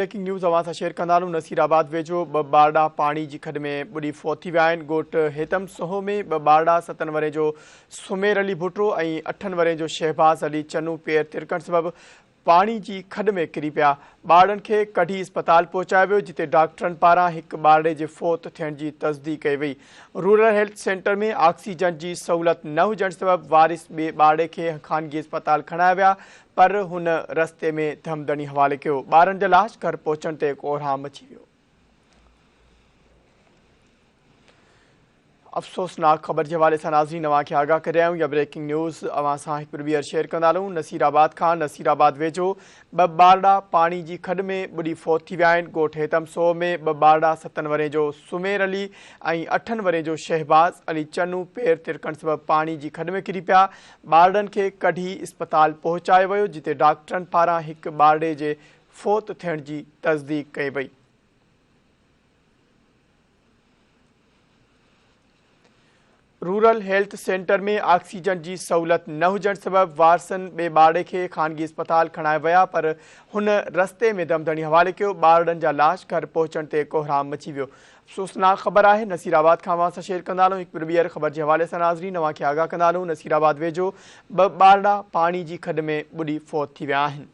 Breaking news अवां सां share कंदा आहियूं। नसीराबाद वेझो ॿ पानी जी खॾ में ॿुॾी फौत थी विया आहिनि। ॻोठ हेतम सोहो में ॿ 7 वरे जो सुमेर अली भुटरो ऐं 8 वरे जो शहबाज़ अली चनू पेर तिरकण सबबि पानी जी खॾ में किरी पिया। ॿारनि खे कढी अस्पताल पहुचायो वियो, जिते डॉक्टरनि पारां हिकु ॿारड़े जे फौत थियण जी तस्दीक कई वई। रूरल हेल्थ सेंटर में ऑक्सीजन जी सहूलियत न हुजण सबबि वारिस ॿिए ॿारड़े खे ख़ानगी अस्पताल खणाया विया, पर हुन रस्ते में धमधणी हवाले कयो। ॿारनि जा लाश घर पहुचण ते कोहराम मची वियो। अफ़सोसनाक ख़बर के हवाले से नाज़रीन अवां खे आगाह करे आहियूं। या ब्रेकिंग न्यूज़ अवां सां हिकु ॿीहर शेयर कंदा आहियूं। नसीराबाद वेझो ॿ ॿारड़ा पानी जी खॾ में ॿुॾी फौत थी विया आहिनि। ॻोठ हेतम सोह में ॿ 7 वरे जो सुमेर अली ऐं 8 वरे जो शहबाज़ अली चनू पेर तिरकण सबबि पानी जी खॾ में किरी पिया। ॿारड़नि खे कढी अस्पताल पहुचायो वियो, जिते डॉक्टरनि पारां हिकु ॿारड़े जे फौत थियण जी तस्दीक कई वई। रूरल हेल्थ सेंटर में ऑक्सीजन जी सहूलियत न हुजण सबबि वारसनि ॿिए ॿारड़े खे ख़ानगी अस्पताल खणाया विया, पर हुन रस्ते में धमधणी हवाले कयो। ॿारड़नि जा लाश घर पहुचण ते कोहराम मची वियो। अफ़सोसनाक ख़बर आहे। नसीराबाद खां अवां सां शेयर कंदा आहियूं। हिकु ॿीहर ख़बर के हवाले सां नाज़रीन अवां खे आगाह कंदा आहियूं। नसीराबाद वेझो ॿ ॿारड़ा पानी जी खॾ में ॿुॾी फौत थी विया आहिनि।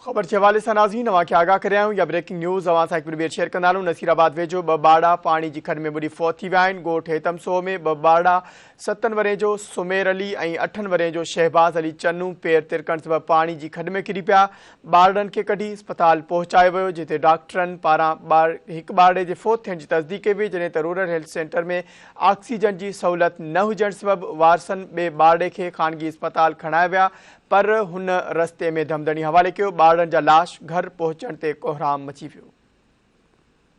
ख़बर के हवाले से नाज़रीन अवां खे आगाह करे आहियूं। या ब्रेकिंग न्यूज़ अवां सां हिकु ॿीहर शेयर कंदा आहियूं। नसीराबाद वेझो ॿ ॿारड़ा पानी जी खॾ में ॿुॾी फौत थी विया आहिनि। ॻोठ हेतम सोह में ॿ 7 वरे जो सुमेर अली ऐं 8 वरे जो शहबाज़ अली चनू पेर तिरकण सबबि पानी जी खॾ में किरी पिया। ॿारड़नि खे कढी अस्पताल पहुचायो वियो, जिते डॉक्टरनि पारां हिकु ॿारड़े जे फौत थियण जी तस्दीक कई वई, जॾहिं त रूरल हेल्थ सेंटर में ऑक्सीजन जी सहूलियत न हुजण सबबि वारसनि ॿिए ॿारड़े खे ख़ानगी अस्पताल खणाया विया, पर हुन रस्ते में धमधणी हवाले कयो। ॿारड़नि जा लाश घर पहुचण ते कोहराम मची वियो।